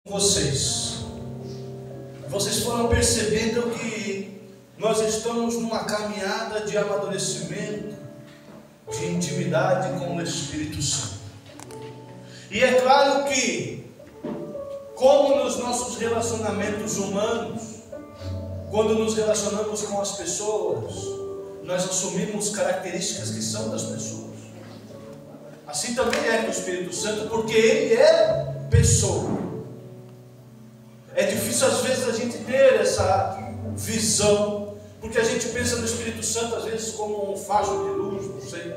Vocês foram percebendo que nós estamos numa caminhada de amadurecimento, de intimidade com o Espírito Santo. E é claro que, como nos nossos relacionamentos humanos, quando nos relacionamos com as pessoas, nós assumimos características que são das pessoas. Assim também é com o Espírito Santo, porque Ele é pessoa. É difícil às vezes a gente ter essa visão, porque a gente pensa no Espírito Santo às vezes como um facho de luz, não sei,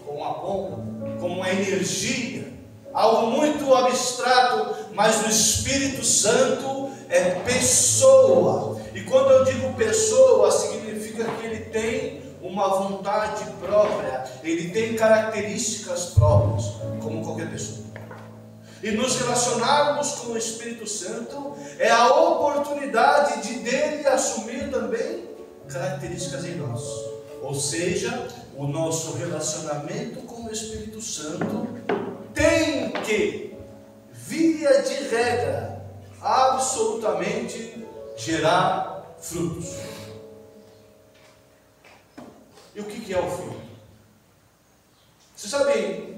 como uma bomba, como uma energia, algo muito abstrato, mas o Espírito Santo é pessoa. E quando eu digo pessoa, significa que ele tem uma vontade própria, ele tem características próprias, como qualquer pessoa. E nos relacionarmos com o Espírito Santo é a oportunidade de dele assumir também características em nós. Ou seja, o nosso relacionamento com o Espírito Santo tem que, via de regra, absolutamente gerar frutos. E o que é o fruto? Vocês sabem,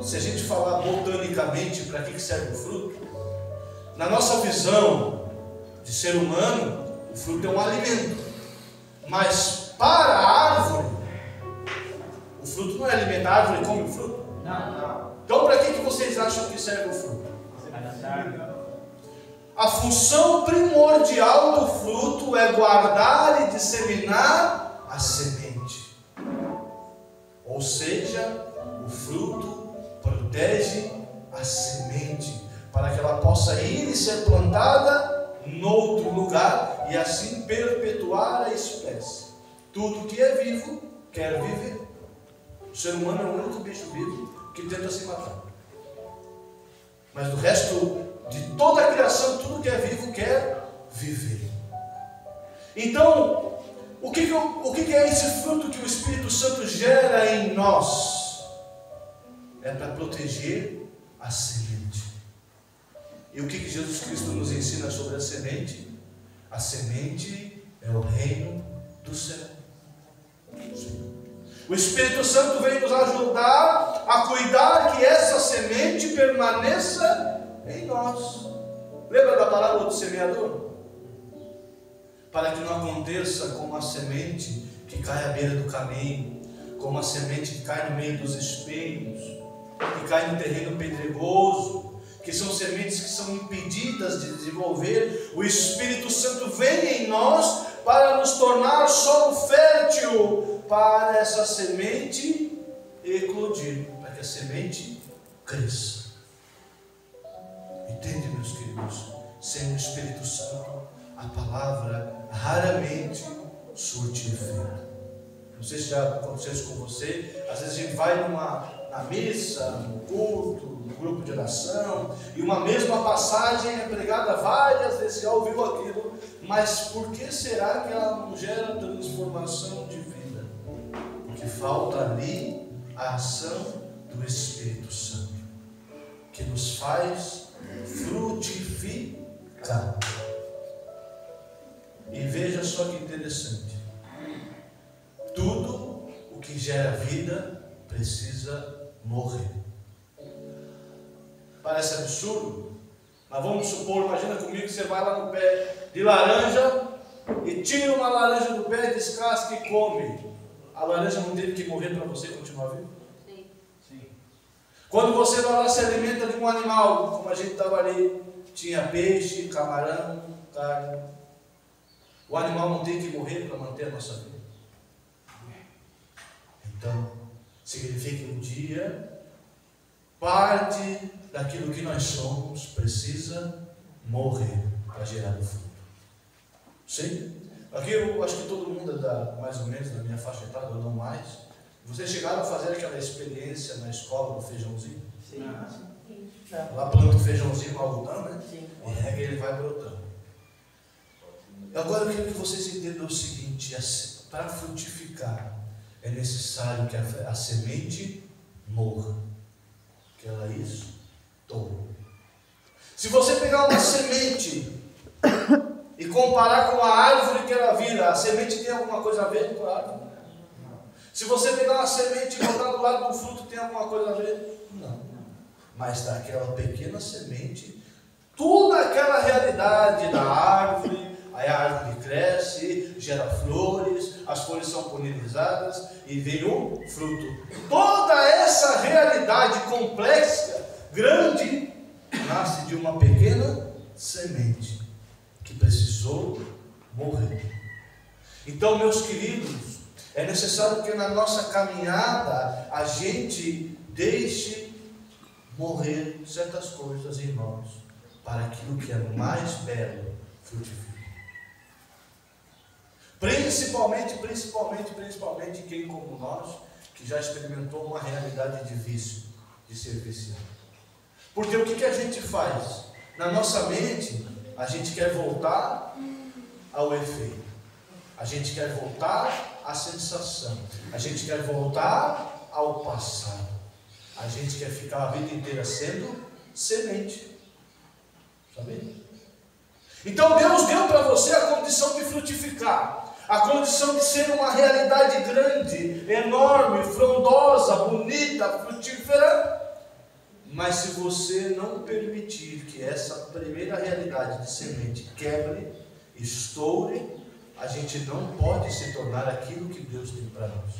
se a gente falar botanicamente para que serve o fruto, na nossa visão de ser humano, o fruto é um alimento. Mas para a árvore, o fruto não é alimento. A árvore come o fruto? Não. Então para que vocês acham que serve o fruto? A função primordial do fruto é guardar e disseminar a semente. Ou seja, o fruto protege a semente, para que ela possa ir e ser plantada em outro lugar e assim perpetuar a espécie. Tudo que é vivo quer viver. O ser humano é o único bicho vivo que tenta se matar. Mas do resto de toda a criação, tudo que é vivo quer viver. Então, o que é esse fruto que o Espírito Santo gera em nós? É para proteger a semente. E o que Jesus Cristo nos ensina sobre a semente? A semente é o reino do céu. O Espírito Santo vem nos ajudar a cuidar que essa semente permaneça em nós. Lembra da parábola do semeador? Para que não aconteça como a semente que cai à beira do caminho, como a semente que cai no meio dos espinhos, que cai no terreno pedregoso, que são sementes que são impedidas de desenvolver. O Espírito Santo vem em nós para nos tornar solo fértil para essa semente eclodir, para que a semente cresça. Entende, meus queridos? Sem o Espírito Santo, a palavra raramente surte efeito. Não sei se já aconteceu isso com você. Às vezes a gente vai na missa, no culto, no grupo de oração, e uma mesma passagem é pregada várias vezes, já ouviu aquilo, mas por que será que ela não gera transformação de vida? Porque falta ali a ação do Espírito Santo, que nos faz frutificar. E veja só que interessante, tudo o que gera vida precisa morrer. Parece absurdo, mas vamos supor, imagina comigo que você vai lá no pé de laranja e tira uma laranja do pé, descasca e come. A laranja não teve que morrer para você continuar vivo? Sim. Quando você vai lá se alimenta de um animal, como a gente estava ali, tinha peixe, camarão, carne. O animal não tem que morrer para manter a nossa vida. Então, significa que um dia, parte daquilo que nós somos precisa morrer para gerar o fruto. Sim? Aqui eu acho que todo mundo é mais ou menos da minha faixa etária, ou não mais. Vocês chegaram a fazer aquela experiência na escola do feijãozinho? Sim. Lá planta o feijãozinho com algodão, né? Sim. E rega ele vai brotando. Agora eu quero que vocês entendam o seguinte: para frutificar é necessário que a semente morra, que ela estoure. Se você pegar uma semente e comparar com a árvore que ela vira, a semente tem alguma coisa a ver com a árvore? Se você pegar uma semente e botar do lado do fruto, tem alguma coisa a ver? Não. Mas daquela pequena semente, toda aquela realidade da árvore, aí a árvore cresce, gera flores, as flores são polinizadas e vem o fruto. Toda essa realidade complexa, grande, nasce de uma pequena semente que precisou morrer. Então, meus queridos, é necessário que na nossa caminhada a gente deixe morrer certas coisas em nós, para aquilo que é mais belo frutifique. Principalmente quem como nós, que já experimentou uma realidade de vício, de ser viciado. Porque o que a gente faz? Na nossa mente, a gente quer voltar ao efeito. A gente quer voltar à sensação. A gente quer voltar ao passado. A gente quer ficar a vida inteira sendo semente. Sabe? Então Deus deu para você a condição de frutificar. A condição de ser uma realidade grande, enorme, frondosa, bonita, frutífera. Mas se você não permitir que essa primeira realidade de semente quebre, estoure, a gente não pode se tornar aquilo que Deus tem para nós.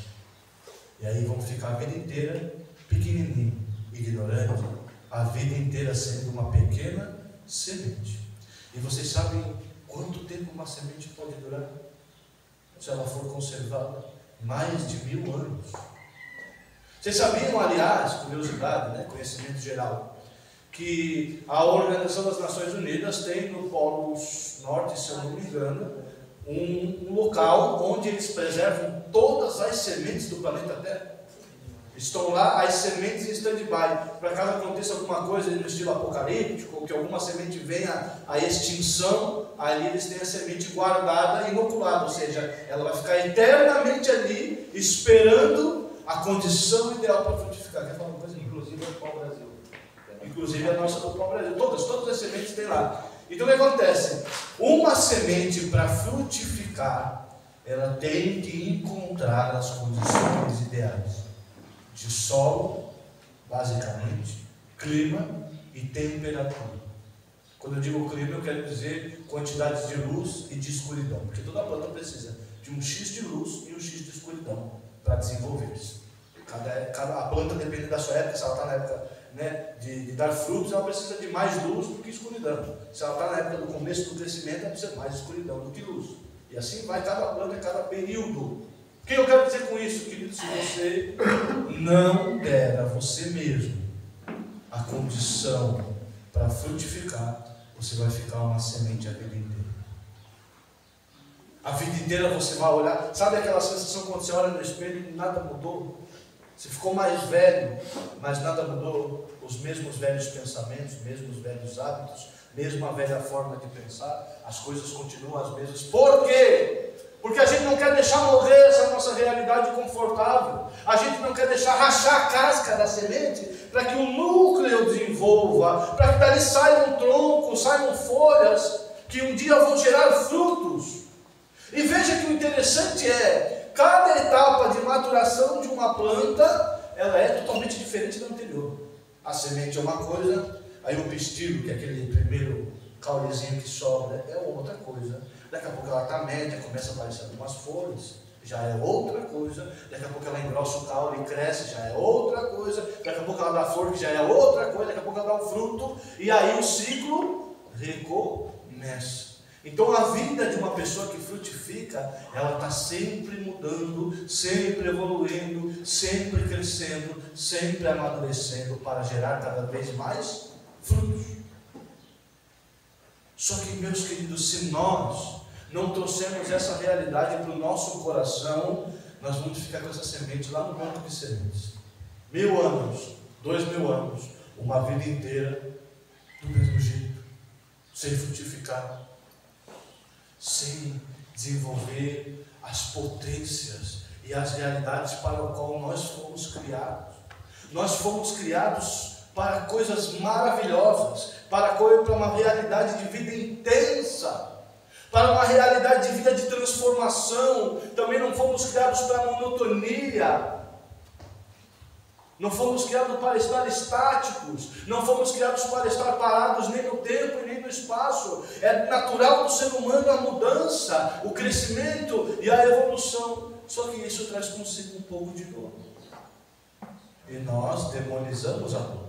E aí vamos ficar a vida inteira pequenininho, ignorante, a vida inteira sendo uma pequena semente. E vocês sabem quanto tempo uma semente pode durar? Se ela for conservada, mais de 1000 anos. Vocês sabiam, aliás, curiosidade, né, conhecimento geral, que a Organização das Nações Unidas tem no Polo Norte, se eu não me engano, um local onde eles preservam todas as sementes do planeta Terra. Estão lá as sementes em stand-by, para caso aconteça alguma coisa no estilo apocalíptico, ou que alguma semente venha à extinção, ali eles têm a semente guardada e inoculada, ou seja, ela vai ficar eternamente ali, esperando a condição ideal para frutificar. Quer falar uma coisa? Inclusive o pau-brasil. Inclusive a nossa do pau-brasil. Todas as sementes tem lá. Então o que acontece? Uma semente para frutificar, ela tem que encontrar as condições ideais de solo, basicamente, clima e temperatura. Quando eu digo clima, eu quero dizer quantidades de luz e de escuridão, porque toda planta precisa de um X de luz e um X de escuridão para desenvolver-se. A planta, depende da sua época, se ela está na época, né, de dar frutos, ela precisa de mais luz do que escuridão. Se ela está na época do começo do crescimento, ela precisa de mais escuridão do que luz. E assim vai cada planta, cada período. O que eu quero dizer com isso, querido? Se você não der a você mesmo a condição para frutificar, você vai ficar uma semente a vida inteira. A vida inteira você vai olhar, sabe aquela sensação quando você olha no espelho e nada mudou? Você ficou mais velho, mas nada mudou. Os mesmos velhos pensamentos, os mesmos velhos hábitos, mesma velha forma de pensar, as coisas continuam as mesmas. Por quê? Porque a gente não quer deixar morrer essa nossa realidade confortável. A gente não quer deixar rachar a casca da semente para que o núcleo desenvolva, para que dali saiam troncos, saiam folhas, que um dia vão gerar frutos. E veja que o interessante é, cada etapa de maturação de uma planta, ela é totalmente diferente da anterior. A semente é uma coisa, aí o pistilo, que é aquele primeiro caulezinho que sobra, é outra coisa. Daqui a pouco ela está média, começa a aparecer algumas folhas, já é outra coisa. Daqui a pouco ela engrossa o caule e cresce, já é outra coisa. Daqui a pouco ela dá flor, que já é outra coisa. Daqui a pouco ela dá um fruto, e aí o ciclo recomeça. Então a vida de uma pessoa que frutifica, ela está sempre mudando, sempre evoluindo, sempre crescendo, sempre amadurecendo para gerar cada vez mais frutos. Só que, meus queridos, se nós não trouxermos essa realidade para o nosso coração, nós vamos ficar com essa semente lá no banco de sementes. 1000 anos, 2000 anos, uma vida inteira do mesmo jeito, sem frutificar, sem desenvolver as potências e as realidades para o qual nós fomos criados. Nós fomos criados para coisas maravilhosas, para uma realidade de vida intensa, para uma realidade de vida de transformação. Também não fomos criados para monotonia, não fomos criados para estar estáticos, não fomos criados para estar parados nem no tempo e nem no espaço. É natural do ser humano a mudança, o crescimento e a evolução, só que isso traz consigo um pouco de dor, e nós demonizamos a dor.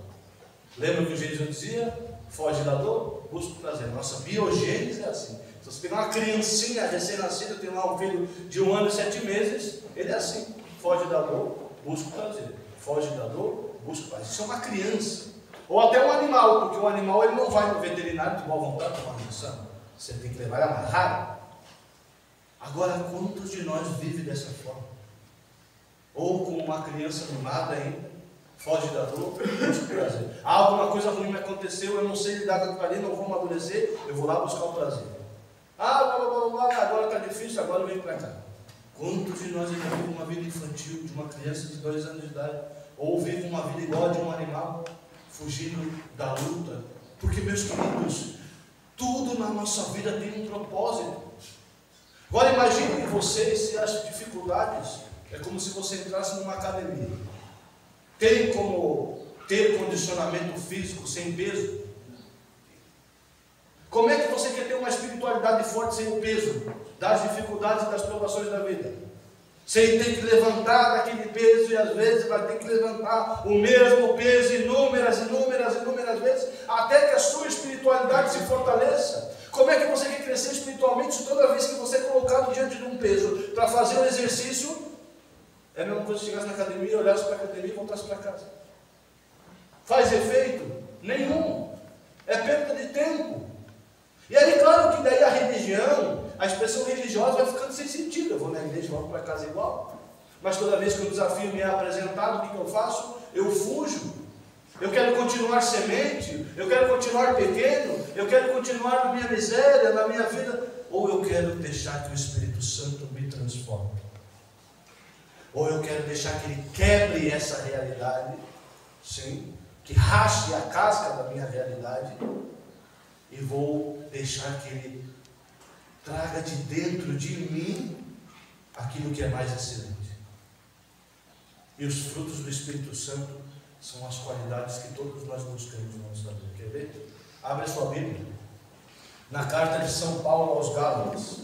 Lembra que Jesus dizia? Foge da dor, busca o prazer. Nossa biogênese é assim. Se você pegar uma criancinha recém-nascida, tem lá um filho de 1 ano e 7 meses, ele é assim: foge da dor, busca o prazer. Foge da dor, busca o prazer. Isso é uma criança. Ou até um animal, porque um animal ele não vai no veterinário de boa vontade tomar injeção. Você tem que levar ele amarrado. Agora, quantos de nós vivem dessa forma? Ou com uma criança mimada ainda, foge da dor, busca o prazer. Alguma coisa ruim me aconteceu, eu não sei lidar com aquilo ali, não vou amadurecer, eu vou lá buscar o prazer. Agora está difícil, agora eu venho para cá. Quantos de nós ainda vivem uma vida infantil de uma criança de 2 anos de idade? Ou vivem uma vida igual a de um animal, fugindo da luta? Porque, meus queridos, tudo na nossa vida tem um propósito. Agora imagine que você, se acha dificuldades, é como se você entrasse numa academia. Tem como ter condicionamento físico sem peso? Como é que você quer ter uma espiritualidade forte sem o peso das dificuldades e das provações da vida? Sem ter que levantar aquele peso, e às vezes vai ter que levantar o mesmo peso inúmeras vezes, até que a sua espiritualidade se fortaleça. Como é que você quer crescer espiritualmente se toda vez que você é colocado diante de um peso para fazer um exercício, é a mesma coisa se chegasse na academia, olhasse para a academia e voltasse para casa? Faz efeito? Nenhum. É perda de tempo. E aí, claro que daí a religião, a expressão religiosa vai ficando sem sentido. Eu vou na igreja e volto para casa igual. Mas toda vez que o desafio me é apresentado, o que eu faço? Eu fujo. Eu quero continuar semente, eu quero continuar pequeno, eu quero continuar na minha miséria, na minha vida. Ou eu quero deixar que o Espírito Santo me transforme. Ou eu quero deixar que Ele quebre essa realidade, sim, que rache a casca da minha realidade, e vou deixar que Ele traga de dentro de mim aquilo que é mais excelente. E os frutos do Espírito Santo são as qualidades que todos nós buscamos na nossa vida. Quer ver? Abre a sua Bíblia. Na carta de São Paulo aos Gálatas,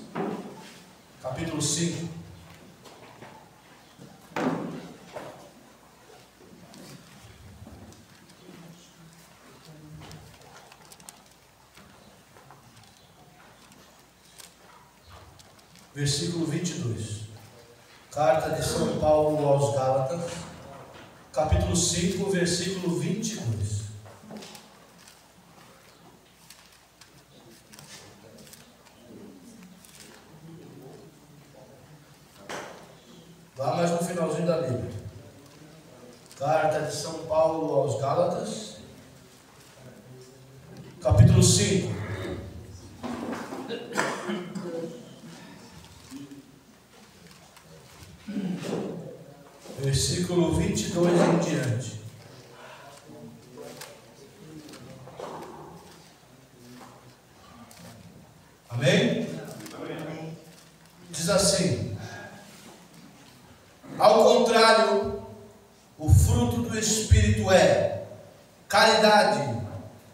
capítulo 5. Versículo 22. Carta de São Paulo aos Gálatas, capítulo 5, versículo 22. Lá mais no finalzinho da Bíblia. Carta de São Paulo aos Gálatas, capítulo 5. Versículo 22 em diante. Amém? Amém. Diz assim: ao contrário, o fruto do Espírito é caridade,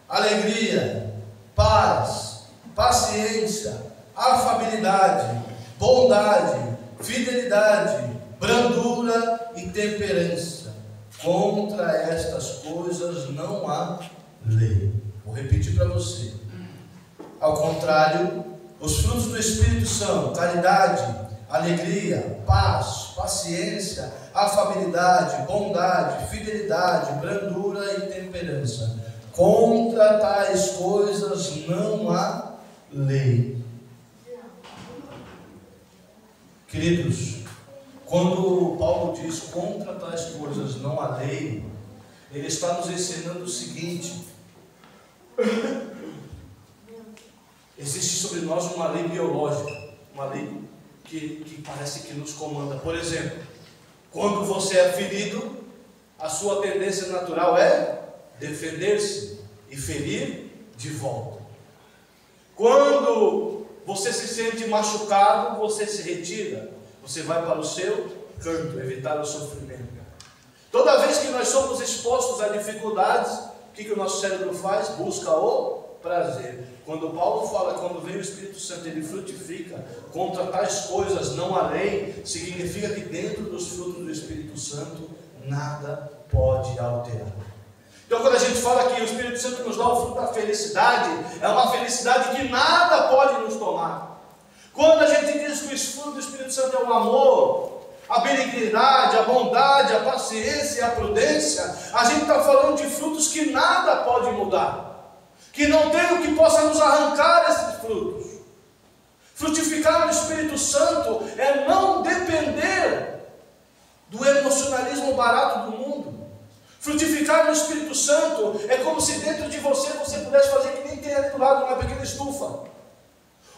alegria, paz, paciência, afabilidade, bondade, fidelidade, brandura e temperança. Contra estas coisas não há lei. Vou repetir para você. Ao contrário, os frutos do Espírito são caridade, alegria, paz, paciência, afabilidade, bondade, fidelidade, brandura e temperança. Contra tais coisas não há lei. Queridos, quando Paulo diz contra tais coisas não há lei, ele está nos ensinando o seguinte: existe sobre nós uma lei biológica, uma lei que parece que nos comanda. Por exemplo, quando você é ferido, a sua tendência natural é defender-se e ferir de volta. Quando você se sente machucado, você se retira, você vai para o seu canto, evitar o sofrimento. Toda vez que nós somos expostos a dificuldades, o que o nosso cérebro faz? Busca o prazer. Quando Paulo fala, quando vem o Espírito Santo, ele frutifica contra tais coisas, não a lei, significa que dentro dos frutos do Espírito Santo, nada pode alterar. Então, quando a gente fala que o Espírito Santo nos dá o fruto da felicidade, é uma felicidade que nada pode nos tomar. Quando a gente diz que o fruto do Espírito Santo é o amor, a benignidade, a bondade, a paciência e a prudência, a gente está falando de frutos que nada pode mudar, que não tem o que possa nos arrancar esses frutos. Frutificar no Espírito Santo é não depender do emocionalismo barato do mundo. Frutificar no Espírito Santo é como se dentro de você pudesse fazer que nem tem ali do lado uma pequena estufa,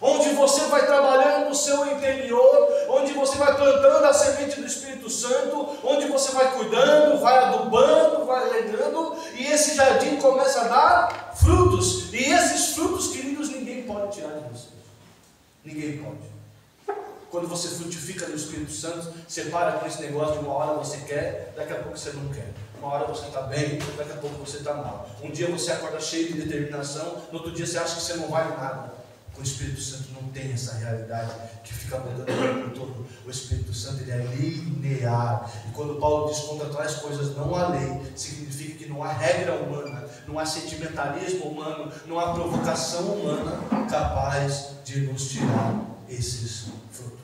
onde você vai trabalhando o seu interior, onde você vai plantando a semente do Espírito Santo, onde você vai cuidando, vai adubando, vai regando, e esse jardim começa a dar frutos. E esses frutos, queridos, ninguém pode tirar de você. Ninguém pode. Quando você frutifica no Espírito Santo, você para com esse negócio de uma hora você quer, daqui a pouco você não quer. Uma hora você está bem, daqui a pouco você está mal. Um dia você acorda cheio de determinação, no outro dia você acha que você não vale nada. O Espírito Santo não tem essa realidade que fica mudando o tempo todo. O Espírito Santo, ele é linear. E quando Paulo diz contra tais coisas não há lei, significa que não há regra humana, não há sentimentalismo humano, não há provocação humana capaz de nos tirar esses frutos.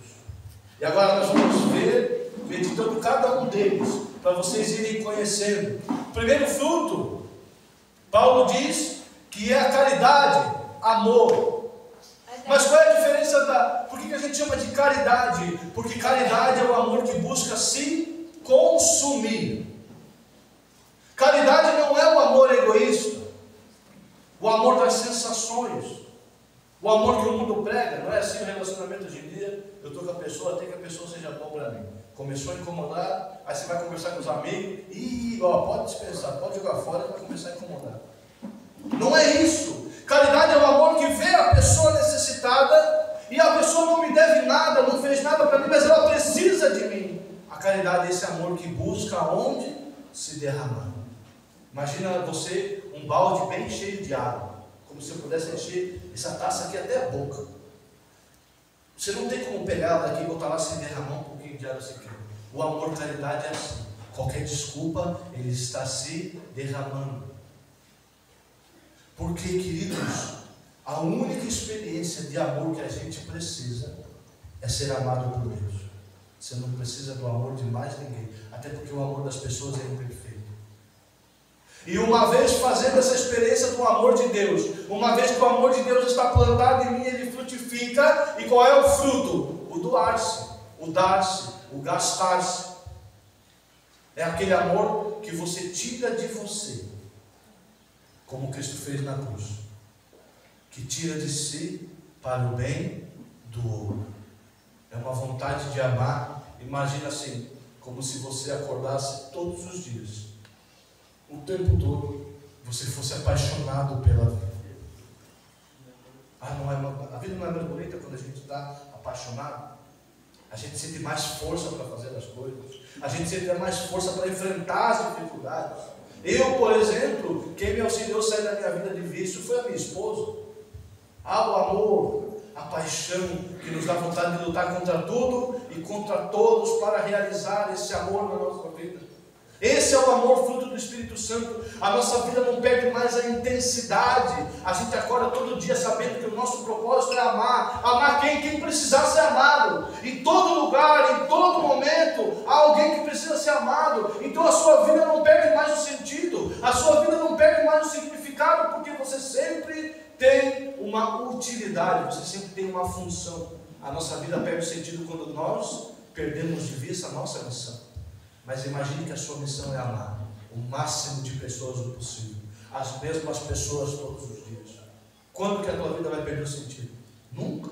E agora nós vamos ver, meditando cada um deles, para vocês irem conhecendo. O primeiro fruto, Paulo diz que é a caridade, amor. Mas qual é a diferença por que a gente chama de caridade? Porque caridade é o amor que busca se consumir. Caridade não é o amor egoísta, o amor das sensações, o amor que o mundo prega. Não é assim o relacionamento hoje em dia. Eu estou com a pessoa, até que a pessoa seja boa para mim. Começou a incomodar, aí você vai conversar com os amigos, e pode dispensar, pode jogar fora, vai começar a incomodar. Não é isso. Caridade é o amor que vê a pessoa necessitada, e a pessoa não me deve nada, não fez nada para mim, mas ela precisa de mim. A caridade é esse amor que busca onde se derramar. Imagina você, um balde bem cheio de água, como se eu pudesse encher essa taça aqui até a boca. Você não tem como pegar ela daqui e botar lá sem derramar um pouquinho de água assim. O amor caridade é assim. Qualquer desculpa, ele está se derramando. Porque, queridos, a única experiência de amor que a gente precisa é ser amado por Deus. Você não precisa do amor de mais ninguém, até porque o amor das pessoas é imperfeito. E uma vez fazendo essa experiência do amor de Deus, uma vez que o amor de Deus está plantado em mim, ele frutifica. E qual é o fruto? O doar-se, o dar-se, o gastar-se. É aquele amor que você tira de você, como Cristo fez na cruz, que tira de si para o bem do outro. É uma vontade de amar. Imagina assim, como se você acordasse todos os dias, o tempo todo, você fosse apaixonado pela vida. A vida não é mais bonita quando a gente está apaixonado? A gente sente mais força para fazer as coisas, a gente sente mais força para enfrentar as dificuldades. Eu, por exemplo, quem me auxiliou a sair da minha vida de vício foi a minha esposa. O amor, a paixão que nos dá vontade de lutar contra tudo e contra todos para realizar esse amor na nossa vida. Esse é o amor fruto do Espírito Santo. A nossa vida não perde mais a intensidade. A gente acorda todo dia sabendo que o nosso propósito é amar. Amar quem? Quem precisar ser amado. Em todo lugar, em todo momento, há alguém que precisa ser amado. Então a sua vida não perde mais o sentido. A sua vida não perde mais o significado, porque você sempre tem uma utilidade, você sempre tem uma função. A nossa vida perde o sentido quando nós perdemos de vista a nossa missão. Mas imagine que a sua missão é amar o máximo de pessoas o possível, as mesmas pessoas todos os dias. Quando que a tua vida vai perder o sentido? Nunca.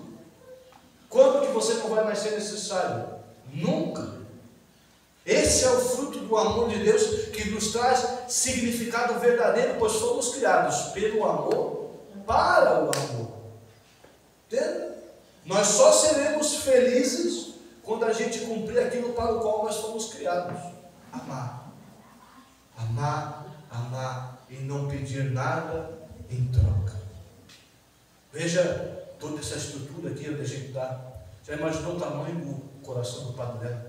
Quando que você não vai mais ser necessário? Nunca. Esse é o fruto do amor de Deus que nos traz significado verdadeiro, pois fomos criados pelo amor para o amor. Entende? Nós só seremos felizes quando a gente cumprir aquilo para o qual nós fomos criados. Amar. Amar, amar e não pedir nada em troca. Veja toda essa estrutura aqui onde a gente está. Já imaginou o tamanho do coração do Padre Léo?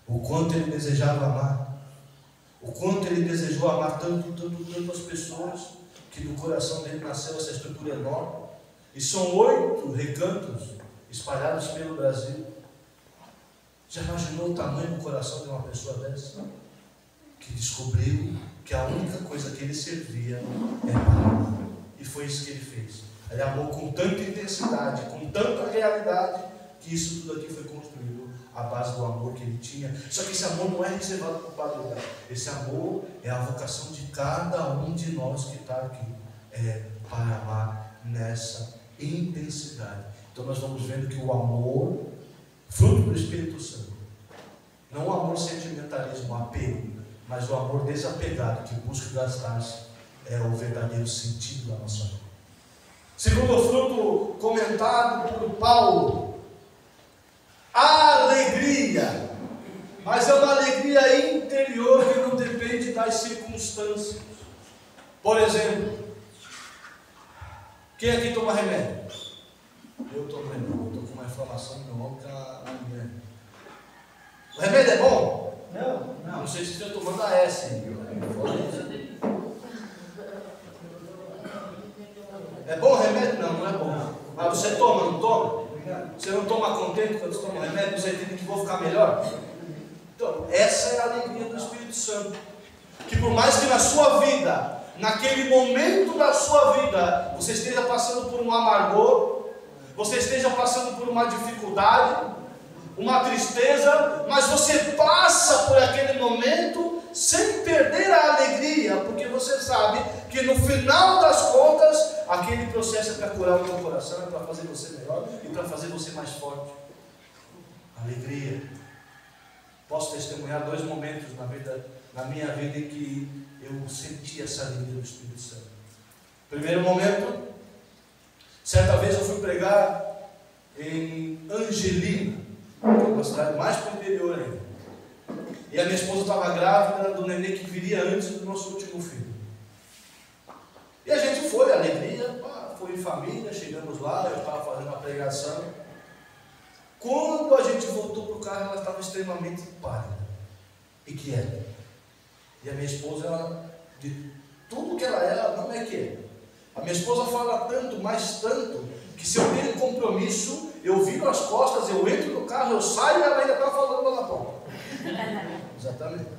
O quanto ele desejava amar. O quanto ele desejou amar tanto as pessoas, que do coração dele nasceu essa estrutura enorme. E são 8 recantos espalhados pelo Brasil. Já imaginou o tamanho do coração de uma pessoa dessa? Que descobriu que a única coisa que ele servia é amar. E foi isso que ele fez. Ele amou com tanta intensidade, com tanta realidade, que isso tudo aqui foi construído à base do amor que ele tinha. Só que esse amor não é reservado para o Padre Léo. Esse amor é a vocação de cada um de nós que está aqui. É para amar nessa intensidade. Então nós vamos vendo que o amor, fruto do Espírito Santo, não o amor sentimentalismo, o apego, mas o amor desapegado, que busca gastar-se, é o verdadeiro sentido da nossa vida. Segundo fruto comentado por Paulo, a alegria, mas é uma alegria interior que não depende das circunstâncias. Por exemplo, quem aqui toma remédio? Eu tomo remédio, eu estou com uma inflamação no meu ombro que a minha. O remédio é bom? Não sei se você está tomando a S. É bom o remédio? Não é bom. Mas você toma, não toma? Você não toma contente quando você toma remédio? Você entende que vou ficar melhor? Então, essa é a alegria do Espírito Santo. Que por mais que na sua vida, naquele momento da sua vida, você esteja passando por um amargor, você esteja passando por uma dificuldade, uma tristeza, mas você passa por aquele momento sem perder a alegria, porque você sabe que no final das contas, aquele processo é para curar o teu coração, é para fazer você melhor e para fazer você mais forte. Alegria. Posso testemunhar 2 momentos na minha vida em que eu senti essa alegria do Espírito Santo. Primeiro momento, certa vez eu fui pregar em Angelina, que é uma cidade mais para o interior ainda. E a minha esposa estava grávida do neném que viria antes do nosso último filho. E a gente foi, alegria, foi em família, chegamos lá, eu estava fazendo uma pregação. Quando a gente voltou para o carro, ela estava extremamente pálida e quieta. E a minha esposa, ela, de tudo que ela é, ela não é quieta. A minha esposa fala tanto, mais tanto, que se eu tenho compromisso, eu viro as costas, eu entro no carro, eu saio e ela ainda está falando lá na porta. Exatamente.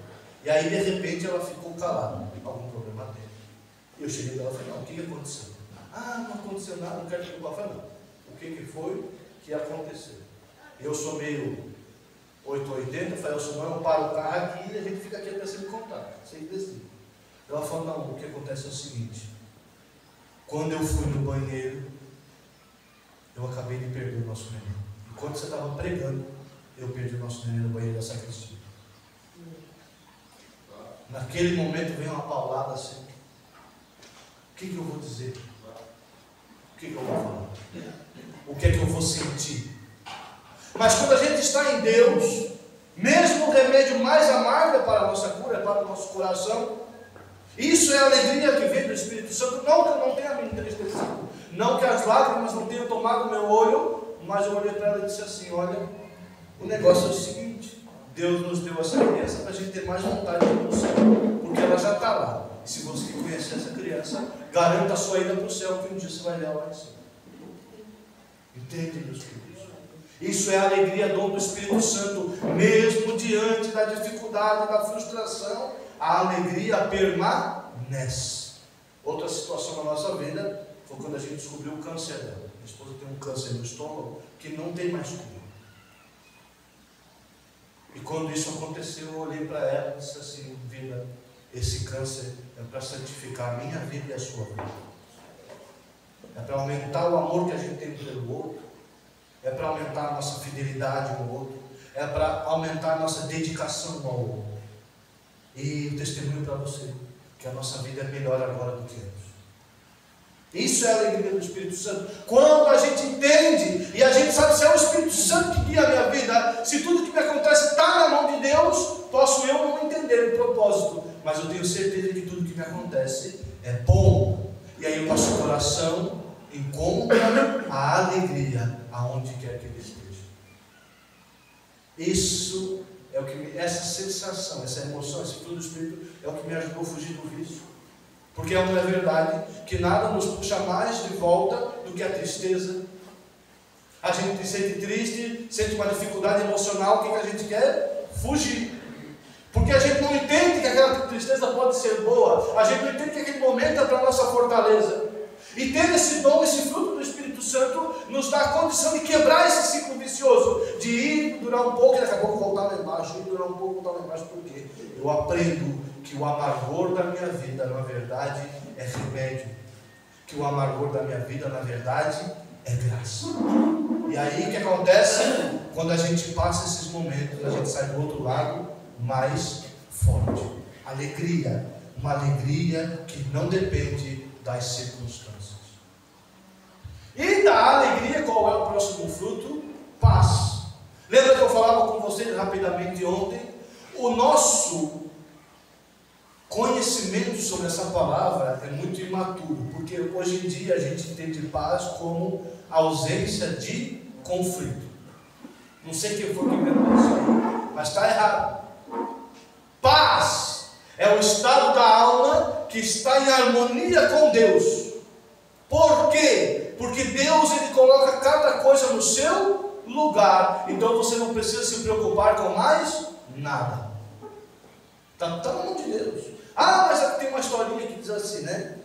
E aí, de repente, ela ficou calada. Algum problema dele. E eu cheguei dela e falei, não, o que aconteceu? Não aconteceu nada, não quero te preocupar. Não. O que foi que aconteceu? Eu sou meio 880, eu falei, eu paro o carro aqui e a gente fica aqui até você me contar. Sem decidir. Ela falou, não, o que acontece é o seguinte. Quando eu fui no banheiro, eu acabei de perder o nosso neném. Enquanto você estava pregando, eu perdi o nosso neném no banheiro da sacristia. Naquele momento veio uma paulada assim. O que eu vou dizer? O que eu vou falar? O que é que eu vou sentir? Mas quando a gente está em Deus, mesmo o remédio mais amargo é para a nossa cura, é para o nosso coração. Isso é a alegria que vem do Espírito Santo. Não que eu não tenha me entristecido, não que as lágrimas não tenham tomado meu olho, mas eu olhei para ela e disse assim, olha, o negócio é o seguinte, Deus nos deu essa criança para a gente ter mais vontade de ir para o céu, porque ela já está lá. E se você conhecer essa criança, garanta a sua ida para o céu, que um dia você vai ver ela lá em cima. Entende, meus filhos? Isso é a alegria, dom do Espírito Santo, mesmo diante da dificuldade, da frustração, a alegria permanece. Outra situação na nossa vida foi quando a gente descobriu o câncer dela. Minha esposa tem um câncer no estômago que não tem mais cura. E quando isso aconteceu, eu olhei para ela e disse assim, vida, esse câncer é para santificar a minha vida e a sua vida. É para aumentar o amor que a gente tem pelo outro. É para aumentar a nossa fidelidade no outro. É para aumentar a nossa dedicação ao outro. E o testemunho para você, que a nossa vida é melhor agora do que antes. Isso é a alegria do Espírito Santo. Quando a gente entende e a gente sabe se é o Espírito Santo que guia a minha vida, se tudo que me acontece está na mão de Deus, posso eu não entender o propósito, mas eu tenho certeza que tudo que me acontece é bom. E aí o nosso coração encontra a alegria aonde quer que ele esteja. Isso é o que essa sensação, essa emoção, esse fruto do Espírito é o que me ajudou a fugir do vício. Porque não é verdade que nada nos puxa mais de volta do que a tristeza. A gente se sente triste, sente uma dificuldade emocional, o que a gente quer? Fugir. Porque a gente não entende que aquela tristeza pode ser boa, a gente não entende que aquele momento é para a nossa fortaleza. E ter esse dom, esse fruto do Espírito Santo, nos dá a condição de quebrar esse ciclo vicioso, de ir, durar um pouco e daqui a pouco voltar lá embaixo, ir, durar um pouco, voltar lá embaixo. Por quê? Eu aprendo que o amargor da minha vida, na verdade, é remédio. Que o amargor da minha vida, na verdade, é graça. E aí o que acontece? Quando a gente passa esses momentos, a gente sai do outro lado mais forte. Alegria. Uma alegria que não depende das circunstâncias. E da alegria, qual é o próximo fruto? Paz. Lembra que eu falava com vocês rapidamente ontem? O nosso conhecimento sobre essa palavra é muito imaturo, porque hoje em dia a gente entende paz como ausência de conflito. Não sei quem foi que inventou isso aí, mas está errado. Paz é o estado da alma que está em harmonia com Deus. Por quê? Porque Deus, ele coloca cada coisa no seu lugar, então você não precisa se preocupar com mais nada. Está na mão de Deus. Ah, mas tem uma historinha que diz assim, né?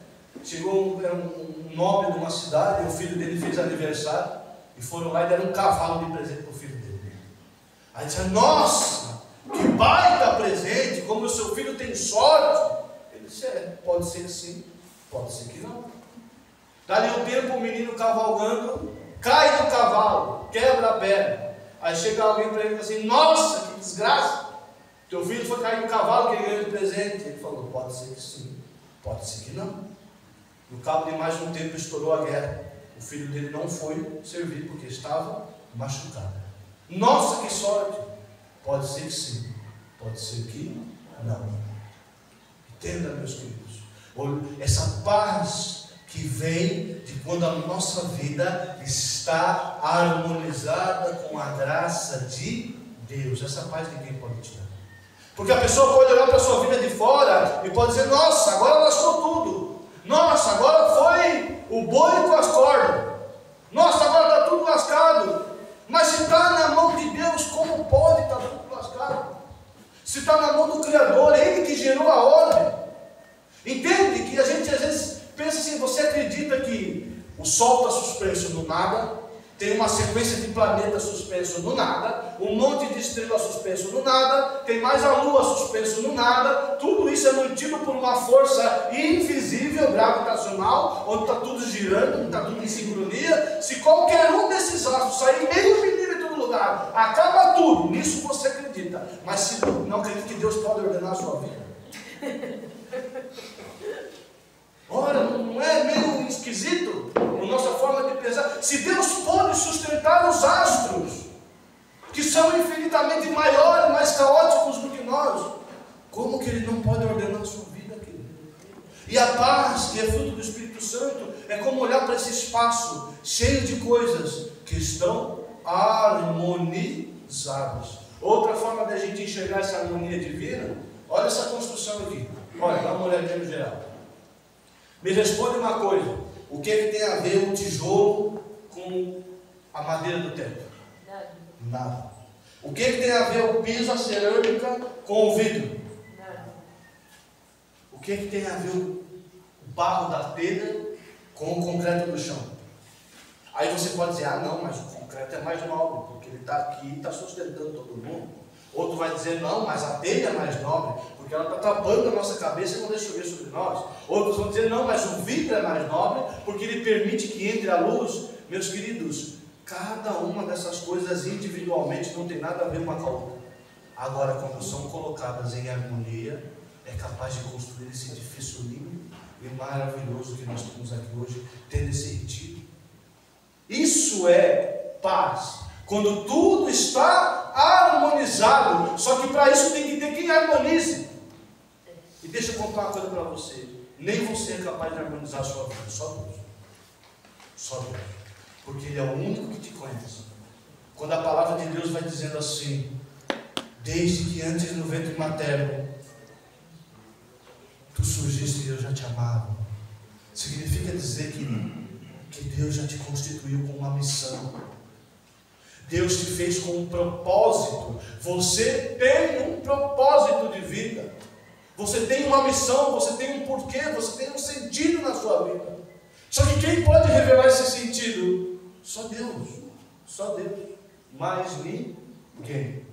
Chegou um nobre de uma cidade, e o filho dele fez aniversário, e foram lá e deram um cavalo de presente para o filho dele. Aí disseram, nossa, que baita presente, como o seu filho tem sorte. Ele disse, pode ser que sim, pode ser que não. Dali um tempo o menino cavalgando, cai do cavalo, quebra a perna. Aí chega alguém para ele e diz assim, nossa, que desgraça. Teu filho foi cair no cavalo que ele ganhou de presente. Ele falou, pode ser que sim, pode ser que não. No cabo de mais um tempo estourou a guerra. O filho dele não foi servir porque estava machucado. Nossa, que sorte! Pode ser que sim, pode ser que não. Entenda, meus queridos, essa paz que vem de quando a nossa vida está harmonizada com a graça de Deus. Essa paz ninguém pode tirar. Porque a pessoa pode olhar para a sua vida de fora e pode dizer, nossa, agora lascou tudo. Nossa, agora foi o boi com as cordas. Nossa, agora está tudo lascado. Mas se está na mão de Deus, como pode estar tudo lascado? Se está na mão do Criador, é Ele que gerou a ordem. Entende que a gente às vezes pensa assim, você acredita que o Sol está suspenso no nada? Tem uma sequência de planetas suspenso no nada, um monte de estrelas suspenso no nada, tem mais a Lua suspenso no nada, tudo isso é mantido por uma força invisível, gravitacional, onde está tudo girando, está tudo em sincronia. Se qualquer um desses astros sair meio milímetro do lugar, acaba tudo, nisso você acredita. Mas se não acredita que Deus pode ordenar a sua vida? Ora, não é meio esquisito a nossa forma de pensar? Se Deus pode sustentar os astros, que são infinitamente maiores, mais caóticos do que nós, como que Ele não pode ordenar a sua vida, querido? E a paz, que é fruto do Espírito Santo, é como olhar para esse espaço cheio de coisas que estão harmonizadas. Outra forma da gente enxergar essa harmonia divina, olha essa construção aqui. Olha, dá uma olhadinha no geral. Me responde uma coisa, o que é que tem a ver o tijolo com a madeira do teto? Nada. O que é que tem a ver o piso, a cerâmica com o vidro? Nada. O que é que tem a ver o barro da telha com o concreto do chão? Aí você pode dizer, não, mas o concreto é mais nobre, porque ele está aqui e está sustentando todo mundo. Outro vai dizer, não, mas a telha é mais nobre, porque ela está tapando a nossa cabeça e não deixa chover sobre nós. Outros vão dizer, não, mas o vidro é mais nobre, porque ele permite que entre a luz. Meus queridos, cada uma dessas coisas individualmente não tem nada a ver uma com a outra. Agora, quando são colocadas em harmonia, é capaz de construir esse edifício lindo e maravilhoso que nós temos aqui hoje, tendo esse retiro. Isso é paz, quando tudo está harmonizado. Só que para isso tem que ter quem harmonize. E deixa eu contar uma coisa para você: nem você é capaz de harmonizar a sua vida, só Deus. Só Deus, porque Ele é o único que te conhece. Quando a palavra de Deus vai dizendo assim: desde que antes no ventre materno tu surgiste e eu já te amava, significa dizer que Deus já te constituiu com uma missão. Deus te fez com um propósito. Você tem um propósito de vida. Você tem uma missão, você tem um porquê, você tem um sentido na sua vida. Só que quem pode revelar esse sentido? Só Deus. Só Deus. Mais ninguém.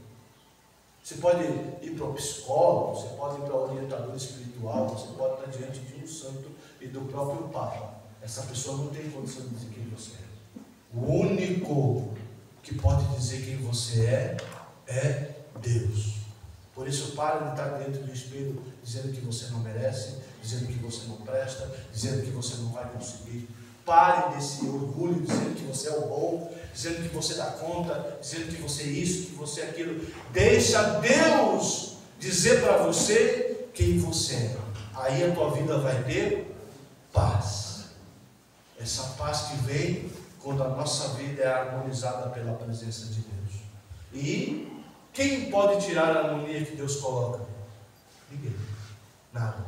Você pode ir para o psicólogo, você pode ir para o orientador espiritual, você pode estar diante de um santo e do próprio Papa. Essa pessoa não tem condição de dizer quem você é. O único que pode dizer quem você é Deus. Por isso, para de estar dentro do espelho dizendo que você não merece, dizendo que você não presta, dizendo que você não vai conseguir. Pare desse orgulho, dizendo que você é o bom, dizendo que você dá conta, dizendo que você é isso, que você é aquilo. Deixa Deus dizer para você quem você é. Aí a tua vida vai ter paz. Essa paz que vem quando a nossa vida é harmonizada pela presença de Deus. E quem pode tirar a harmonia que Deus coloca? Ninguém. Nada.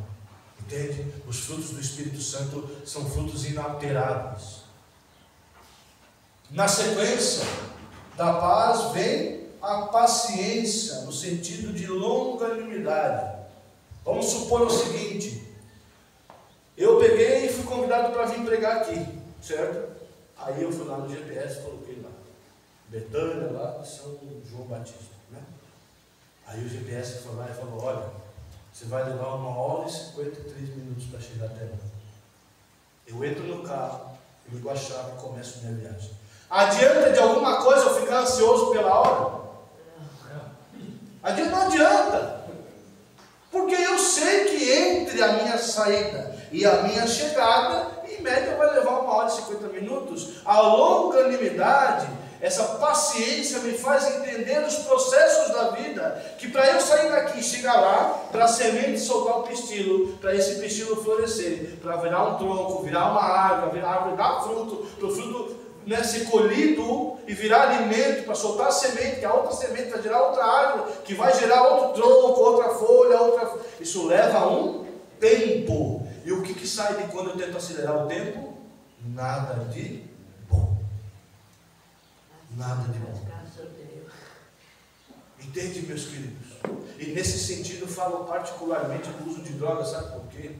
Entende? Os frutos do Espírito Santo são frutos inalteráveis. Na sequência da paz vem a paciência, no sentido de longanimidade. Vamos supor o seguinte: eu peguei e fui convidado para vir pregar aqui, certo? Aí eu fui lá no GPS e coloquei lá Betânia, lá de São João Batista, né? Aí o GPS foi lá e falou: olha, você vai levar 1h e 53 minutos para chegar até lá. Eu entro no carro, ligo a chave e começo minha viagem. Adianta de alguma coisa eu ficar ansioso pela hora? Não adianta. Porque eu sei que entre a minha saída e a minha chegada, em média vai levar 1h e 50 minutos. A longanimidade, essa paciência me faz entender os processos da vida, que para eu sair daqui e chegar lá, para a semente soltar o pistilo, para esse pistilo florescer, para virar um tronco, virar uma árvore, a árvore dar fruto, para o fruto ser colhido e virar alimento, para soltar a semente, que a outra semente vai gerar outra árvore, que vai gerar outro tronco, outra folha, isso leva um tempo. E o que sai de quando eu tento acelerar o tempo? Nada de bom. Nada de bom. Entende, meus queridos? E nesse sentido falo particularmente do uso de drogas, sabe por quê?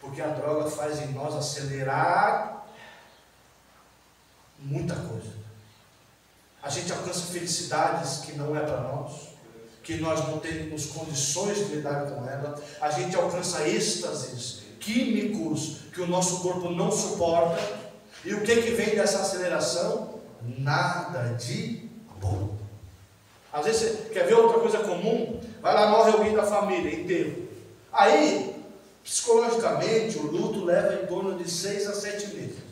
Porque a droga faz em nós acelerar muita coisa. A gente alcança felicidades que não é para nós, que nós não temos condições de lidar com ela. A gente alcança êxtases químicos que o nosso corpo não suporta. E o que vem dessa aceleração? Nada de bom. Às vezes você quer ver outra coisa comum? Vai lá, morre alguém da família, enterro. Aí, psicologicamente, o luto leva em torno de 6 a 7 meses.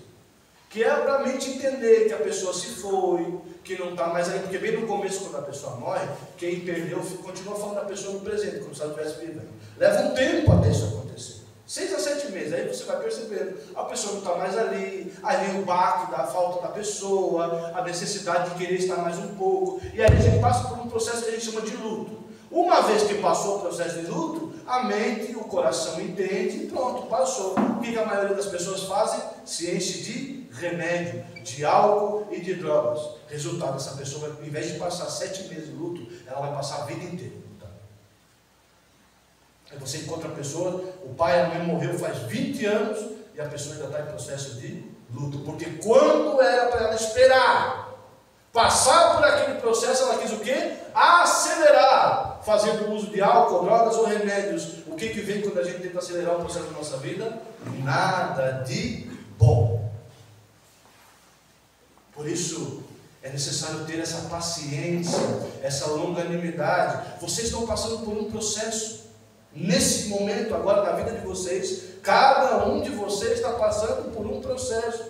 Que é para a mente entender que a pessoa se foi, que não está mais aí. Porque bem no começo, quando a pessoa morre, quem perdeu continua falando da pessoa no presente, como se ela estivesse vivendo. Leva um tempo até isso acontecer. 6 a 7 meses, aí você vai percebendo, a pessoa não está mais ali, aí vem o baque da falta da pessoa, a necessidade de querer estar mais um pouco, e aí a gente passa por um processo que a gente chama de luto. Uma vez que passou o processo de luto, a mente, o coração entende e pronto, passou. O que a maioria das pessoas fazem? Se enche de remédio, de álcool e de drogas. Resultado, essa pessoa, ao invés de passar 7 meses de luto, ela vai passar a vida inteira. Aí você encontra a pessoa, o pai e a mãe morreu faz 20 anos e a pessoa ainda está em processo de luto. Porque quando era para ela esperar, passar por aquele processo, ela quis o quê? Acelerar, fazendo uso de álcool, drogas ou remédios. O que vem quando a gente tenta acelerar o processo da nossa vida? Nada de bom. Por isso, é necessário ter essa paciência, essa longanimidade. Vocês estão passando por um processo. Nesse momento agora da vida de vocês, cada um de vocês está passando por um processo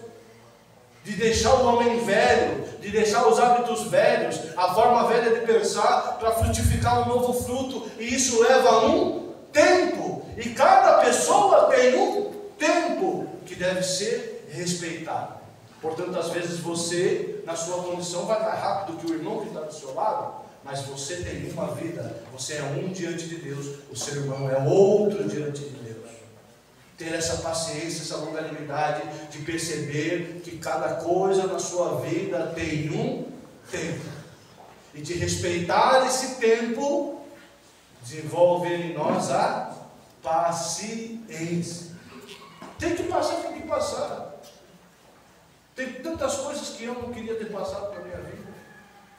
de deixar o homem velho, de deixar os hábitos velhos, a forma velha de pensar, para frutificar um novo fruto, e isso leva um tempo, e cada pessoa tem um tempo que deve ser respeitado. Portanto, às vezes você, na sua condição, vai mais rápido que o irmão que está do seu lado, mas você tem uma vida, você é um diante de Deus, o seu irmão é outro diante de Deus. Ter essa paciência, essa longanimidade de perceber que cada coisa na sua vida tem um tempo, e de respeitar esse tempo, desenvolve em nós a paciência. Tem que passar. Tem tantas coisas que eu não queria ter passado na minha vida,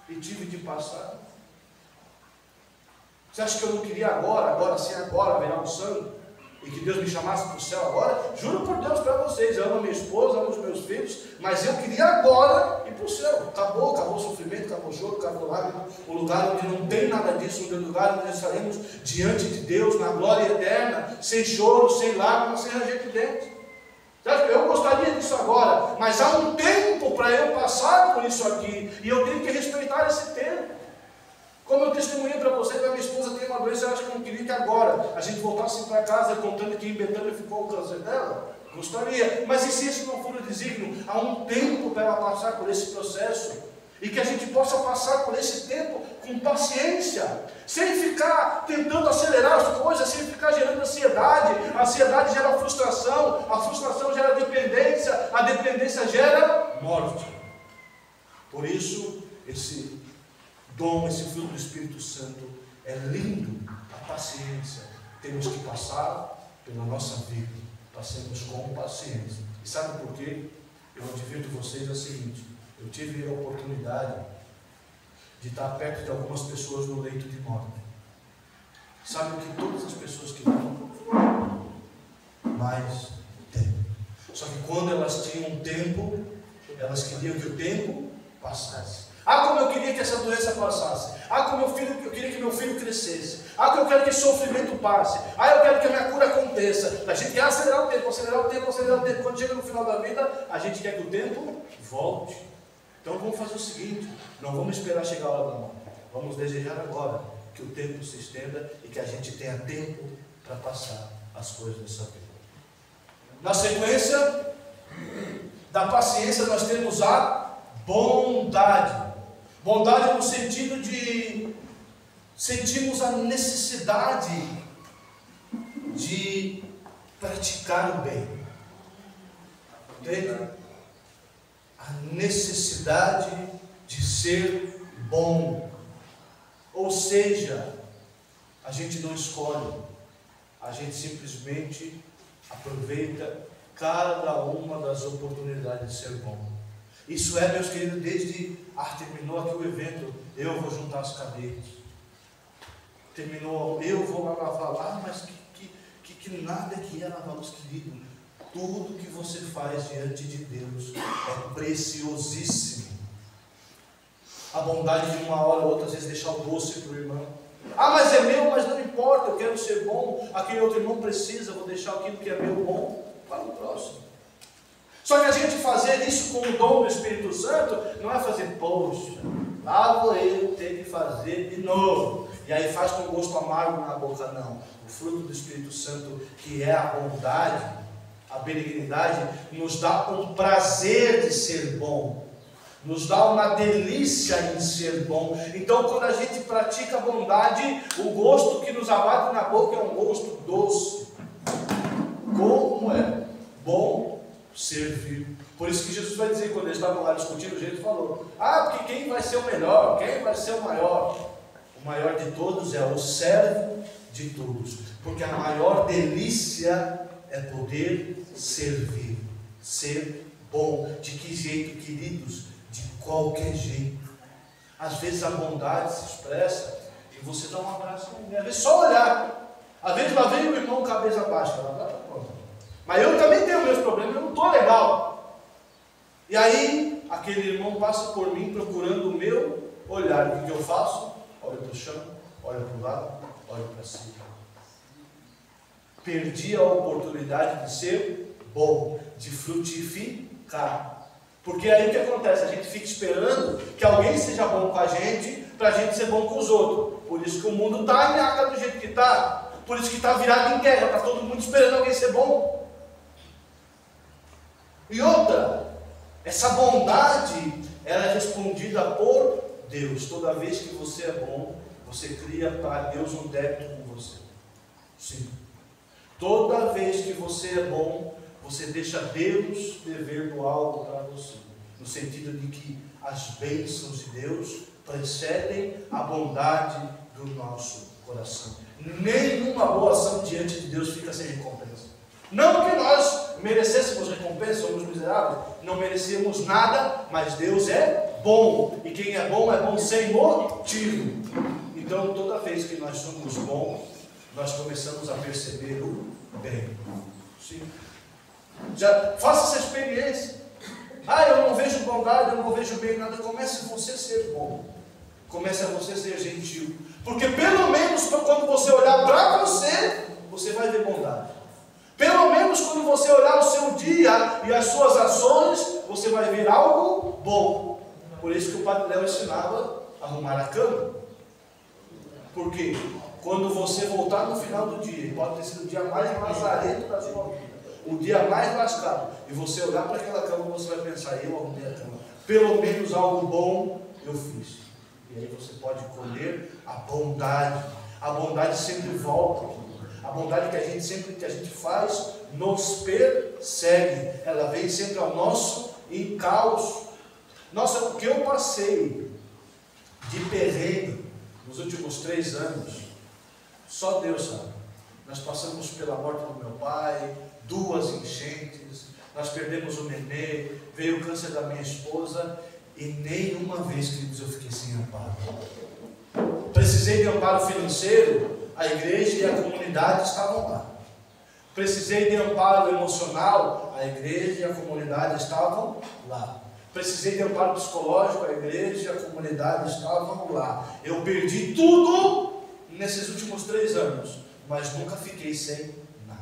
e tive de passar. Você acha que eu não queria agora virar um santo, e que Deus me chamasse para o céu agora? Juro por Deus para vocês, eu amo minha esposa, amo os meus filhos, mas eu queria agora ir para o céu. Acabou o sofrimento, acabou o choro, acabou o lágrima, o lugar onde não tem nada disso, o lugar onde estaremos diante de Deus, na glória eterna, sem choro, sem lágrimas, sem ranger de dentes. Eu gostaria disso agora, mas há um tempo para eu passar por isso aqui, e eu tenho que respeitar esse tempo. Como eu testemunhei para vocês, a minha esposa tem uma doença, eu acho que eu não queria que agora a gente voltasse para casa contando que em Betânia ficou o câncer dela. Gostaria, mas e se esse não for o desígnio? Há um tempo para ela passar por esse processo, e que a gente possa passar por esse tempo com paciência, sem ficar tentando acelerar as coisas, sem ficar gerando ansiedade. A ansiedade gera frustração, a frustração gera dependência, a dependência gera morte. Por isso, esse dom, esse fruto do Espírito Santo é lindo, a paciência. Temos que passar pela nossa vida, passemos com paciência. E sabe por quê? Eu advirto vocês é o seguinte: eu tive a oportunidade de estar perto de algumas pessoas no leito de morte. Sabe o que todas as pessoas queriam? Mais tempo. Só que quando elas tinham tempo, elas queriam que o tempo passasse. Ah, como eu queria que essa doença passasse. Ah, como eu queria que meu filho crescesse. Ah, que eu quero que esse sofrimento passe. Ah, eu quero que a minha cura aconteça. A gente quer acelerar o tempo. Quando chega no final da vida, a gente quer que o tempo volte. Então vamos fazer o seguinte: não vamos esperar chegar a hora da morte. Vamos desejar agora que o tempo se estenda e que a gente tenha tempo para passar as coisas dessa vida. Na sequência da paciência, nós temos a bondade. Bondade no sentido de sentirmos a necessidade de praticar o bem. Entende? A necessidade de ser bom. Ou seja, a gente não escolhe, a gente simplesmente aproveita cada uma das oportunidades de ser bom. Isso é, meus queridos, desde terminou aqui o evento, eu vou juntar as cadeiras. Terminou, eu vou lá lavar, mas que nada que é lavar, os queridos. Tudo que você faz diante de Deus é preciosíssimo. A bondade de uma hora ou outra, às vezes deixar o doce para o irmão. Ah, mas é meu, mas não importa, eu quero ser bom. Aquele outro irmão precisa, vou deixar aquilo que é meu bom para o próximo. Só que a gente fazer isso com o dom do Espírito Santo não é fazer, poxa, lá vou eu ter que fazer de novo. E aí faz com gosto amargo na boca, não. O fruto do Espírito Santo, que é a bondade, a benignidade, nos dá um prazer de ser bom, nos dá uma delícia em ser bom. Então, quando a gente pratica a bondade, o gosto que nos abate na boca é um gosto doce. Como é bom servir. Por isso que Jesus vai dizer, quando eles estavam lá discutindo, Jesus falou: ah, porque quem vai ser o melhor? Quem vai ser o maior? O maior de todos é o servo de todos. Porque a maior delícia é poder servir, ser bom. De que jeito, queridos? De qualquer jeito. Às vezes a bondade se expressa e você dá um abraço em alguém. Às vezes só olhar. Às vezes lá vem o irmão cabeça baixa. Mas eu também tenho meus problemas, eu não estou legal. E aí, aquele irmão passa por mim procurando o meu olhar. O que eu faço? Olho para o chão, olho para o lado, olho para cima. perdi a oportunidade de ser bom, de frutificar. Porque aí o que acontece? A gente fica esperando que alguém seja bom com a gente, para a gente ser bom com os outros. Por isso que o mundo está em água do jeito que está. Por isso que está virado em guerra, está todo mundo esperando alguém ser bom. E outra, essa bondade, ela é respondida por Deus. Toda vez que você é bom, você cria para Deus um débito com você. Sim. Toda vez que você é bom, você deixa Deus devendo algo para você. No sentido de que as bênçãos de Deus precedem a bondade do nosso coração. Nenhuma boa ação diante de Deus fica sem recompensa. Não que nós merecêssemos recompensa, somos miseráveis, não merecemos nada, mas Deus é bom. E quem é bom sem motivo. Então, toda vez que nós somos bons, nós começamos a perceber o bem. Sim. Já faça essa experiência. Eu não vejo bondade, eu não vejo bem nada. Comece você a ser bom. Comece a você ser gentil. Porque pelo menos quando você olhar para você, você vai ver bondade. Pelo menos quando você olhar o seu dia e as suas ações, você vai ver algo bom. Por isso que o Padre Léo ensinava a arrumar a cama. Porque quando você voltar no final do dia, pode ter sido o dia mais lazarento da sua vida, o dia mais lascado, e você olhar para aquela cama, você vai pensar: eu arrumei a cama, pelo menos algo bom eu fiz. E aí você pode colher a bondade. A bondade sempre volta. A bondade que a gente faz nos persegue. Ela vem sempre ao nosso encalço. Nossa, o que eu passei de perrengue nos últimos 3 anos, só Deus sabe. Nós passamos pela morte do meu pai, 2 enchentes, nós perdemos o nenê, veio o câncer da minha esposa, e nenhuma vez, queridos, eu fiquei sem amparo. Precisei de amparo financeiro, a igreja e a comunidade estavam lá. Precisei de amparo emocional, a igreja e a comunidade estavam lá. Precisei de amparo psicológico, a igreja e a comunidade estavam lá. Eu perdi tudo nesses últimos 3 anos, mas nunca fiquei sem nada.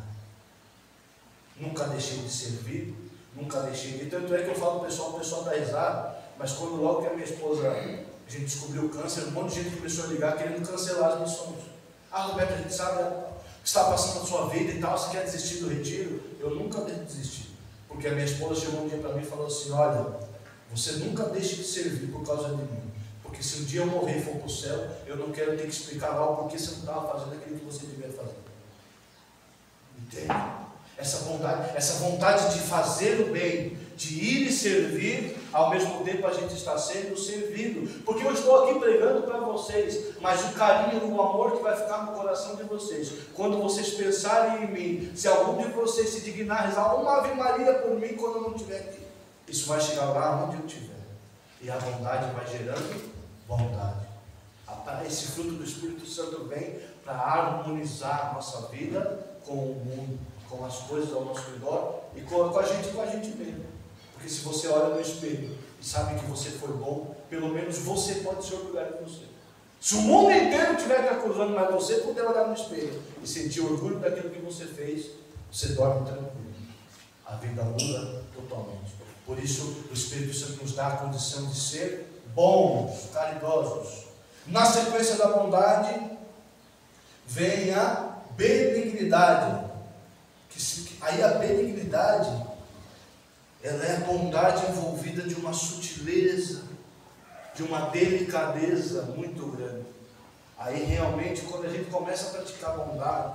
Nunca deixei de servir, nunca deixei de... Tanto é que eu falo para o pessoal dá risada, mas quando logo que a minha esposa, a gente descobriu o câncer, um monte de gente começou a ligar querendo cancelar as missões. Roberto, a gente sabe o que está passando na sua vida e tal, você quer desistir do retiro? Eu nunca desisti, porque a minha esposa chegou um dia para mim e falou assim: olha, você nunca deixe de servir por causa de mim, porque se um dia eu morrer e for para o céu, eu não quero ter que explicar algo porque você não estava fazendo aquilo que você devia fazer. Entende? Essa vontade de fazer o bem, de ir e servir, ao mesmo tempo a gente está sendo servido. Porque eu estou aqui pregando para vocês, mas o carinho e o amor que vai ficar no coração de vocês, quando vocês pensarem em mim, se algum de vocês se dignar a rezar uma Ave Maria por mim quando eu não estiver aqui, isso vai chegar lá onde eu estiver. E a bondade vai gerando bondade. Esse fruto do Espírito Santo vem para harmonizar a nossa vida com o mundo, com as coisas ao nosso redor e com a gente mesmo. Porque se você olha no espelho e sabe que você foi bom, pelo menos você pode se orgulhar de você. Se o mundo inteiro estiver te acusando, mas você puder olhar no espelho e sentir orgulho daquilo que você fez, você dorme tranquilo. A vida muda totalmente. Por isso o Espírito Santo nos dá a condição de ser bons, caridosos. Na sequência da bondade vem a benignidade. Aí a benignidade, ela é a bondade envolvida de uma sutileza, de uma delicadeza muito grande. Aí realmente, quando a gente começa a praticar a bondade,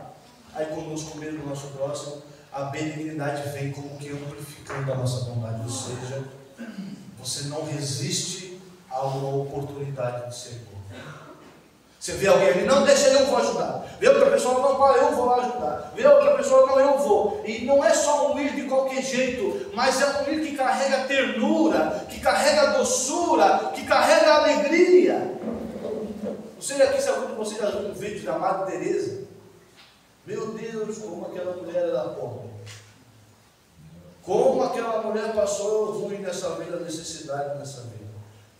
aí conosco mesmo, no nosso próximo, a benignidade vem como que amplificando a nossa bondade. Ou seja, você não resiste a uma oportunidade de ser bom. Você vê alguém ali, não, deixa eu vou ajudar. Vê outra pessoa, não, pai, eu vou lá ajudar. Vê outra pessoa, não, eu vou. E não é só um ir de qualquer jeito, mas é um ir que carrega ternura, que carrega doçura, que carrega alegria. Não sei aqui se algum de vocês já viu um vídeo da Madre Teresa. Meu Deus, como aquela mulher era pobre. Como aquela mulher passou ruim nessa vida, necessidade nessa vida.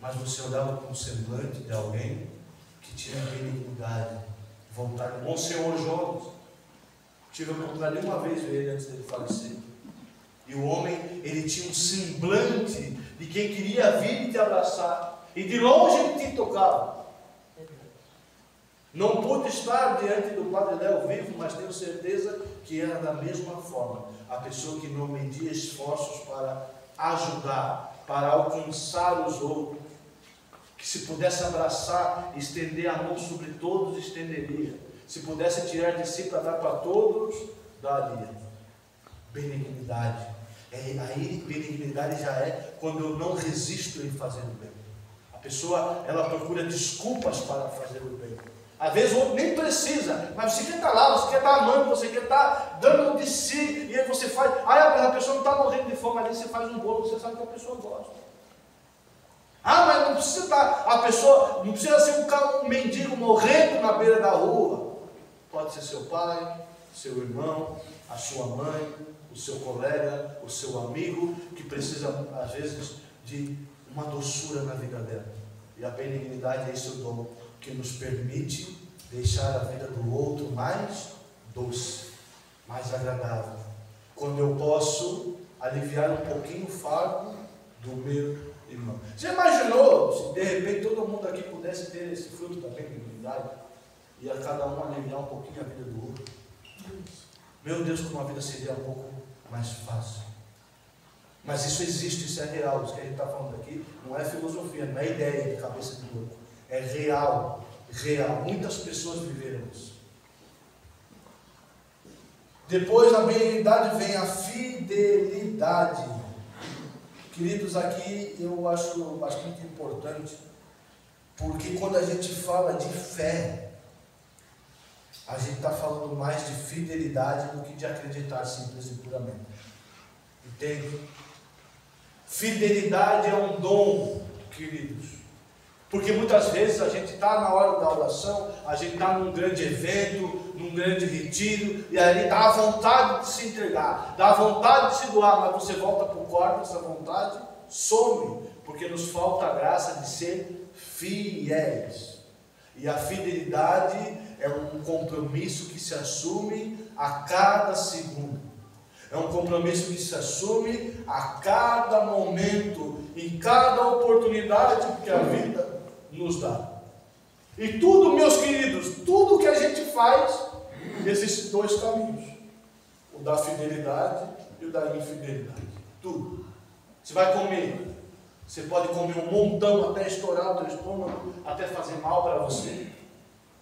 Mas você olhava com o semblante de alguém que tinha benignidade, vontade. Monsenhor Jonas, Tive a oportunidade de uma vez ver ele antes dele falecer. E o homem, ele tinha um semblante de quem queria vir e te abraçar. E de longe ele te tocava. Não pude estar diante do Padre Léo vivo, mas tenho certeza que era da mesma forma. A pessoa que não media esforços para ajudar, para alcançar os outros. Que se pudesse abraçar, estender a mão sobre todos, estenderia. Se pudesse tirar de si para dar para todos, daria. Benignidade. Aí benignidade já é quando eu não resisto em fazer o bem. A pessoa, ela procura desculpas para fazer o bem. Às vezes o outro nem precisa, mas você quer estar lá, você quer estar amando, você quer estar dando de si, e aí você faz, a pessoa não está morrendo de fome ali, você faz um bolo, você sabe que a pessoa gosta. Mas não precisa estar, a pessoa, não precisa ser um mendigo morrendo na beira da rua. Pode ser seu pai, seu irmão, a sua mãe, o seu colega, o seu amigo, que precisa, às vezes, de uma doçura na vida dela. E a benignidade é esse o dom que nos permite deixar a vida do outro mais doce, mais agradável. Quando eu posso aliviar um pouquinho o fardo do meu irmão. Você imaginou se de repente todo mundo aqui pudesse ter esse fruto da benignidade e a cada um aliviar um pouquinho a vida do outro? Meu Deus, como a vida seria um pouco mais fácil. Mas isso existe, isso é real. Isso que a gente está falando aqui não é filosofia, não é ideia de cabeça de louco. É real, real. Muitas pessoas viveram isso. Depois da benignidade vem a fidelidade. Queridos, aqui eu acho bastante importante, porque quando a gente fala de fé, a gente está falando mais de fidelidade do que de acreditar simples e puramente. Entende? Fidelidade é um dom, queridos. Porque muitas vezes a gente está na hora da oração, a gente está num grande evento, num grande retiro, e ali dá a vontade de se entregar, dá a vontade de se doar, mas você volta para o quarto, essa vontade some, porque nos falta a graça de ser fiéis. E a fidelidade é um compromisso que se assume a cada segundo. É um compromisso que se assume a cada momento, em cada oportunidade que a vida nos dá. E tudo, meus queridos, tudo que a gente faz, existem dois caminhos: o da fidelidade e o da infidelidade. Tudo. Você vai comer, você pode comer um montão até estourar o teu estômago, até fazer mal para você,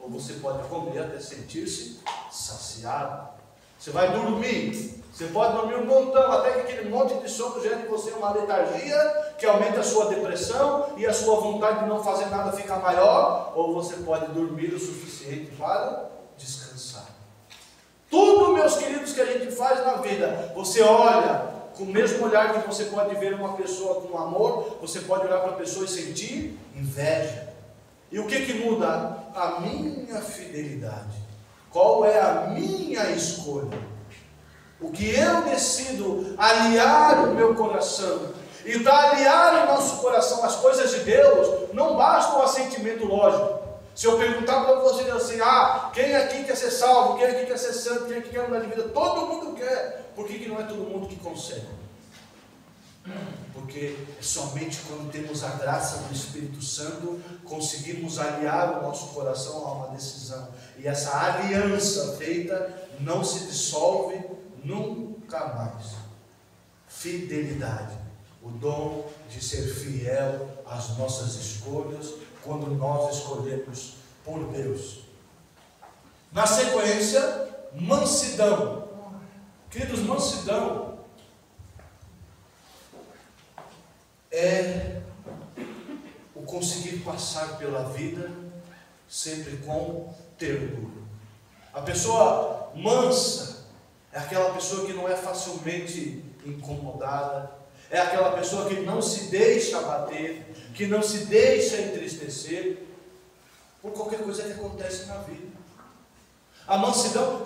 ou você pode comer até sentir-se saciado. Você vai dormir, você pode dormir um montão, até que aquele monte de sono gere em você uma letargia, que aumenta a sua depressão, e a sua vontade de não fazer nada fica maior, ou você pode dormir o suficiente para descansar. Tudo, meus queridos, que a gente faz na vida, você olha, com o mesmo olhar que você pode ver uma pessoa com amor, você pode olhar para a pessoa e sentir inveja. E o que muda? A minha fidelidade. Qual é a minha escolha? O que eu decido aliar o meu coração. E para aliar o nosso coração às coisas de Deus, não basta o assentimento lógico. Se eu perguntar para vocês assim, quem aqui quer ser salvo, quem aqui quer ser santo, quem aqui quer mudar de vida? Todo mundo quer. Por que não é todo mundo que consegue? Porque é somente quando temos a graça do Espírito Santo, conseguimos aliar o nosso coração a uma decisão. E essa aliança feita não se dissolve nunca mais. Fidelidade, o dom de ser fiel às nossas escolhas, quando nós escolhemos por Deus. Na sequência, mansidão. Queridos, mansidão é o conseguir passar pela vida sempre com ternura. A pessoa mansa é aquela pessoa que não é facilmente incomodada, é aquela pessoa que não se deixa abater, que não se deixa entristecer por qualquer coisa que acontece na vida. A mansidão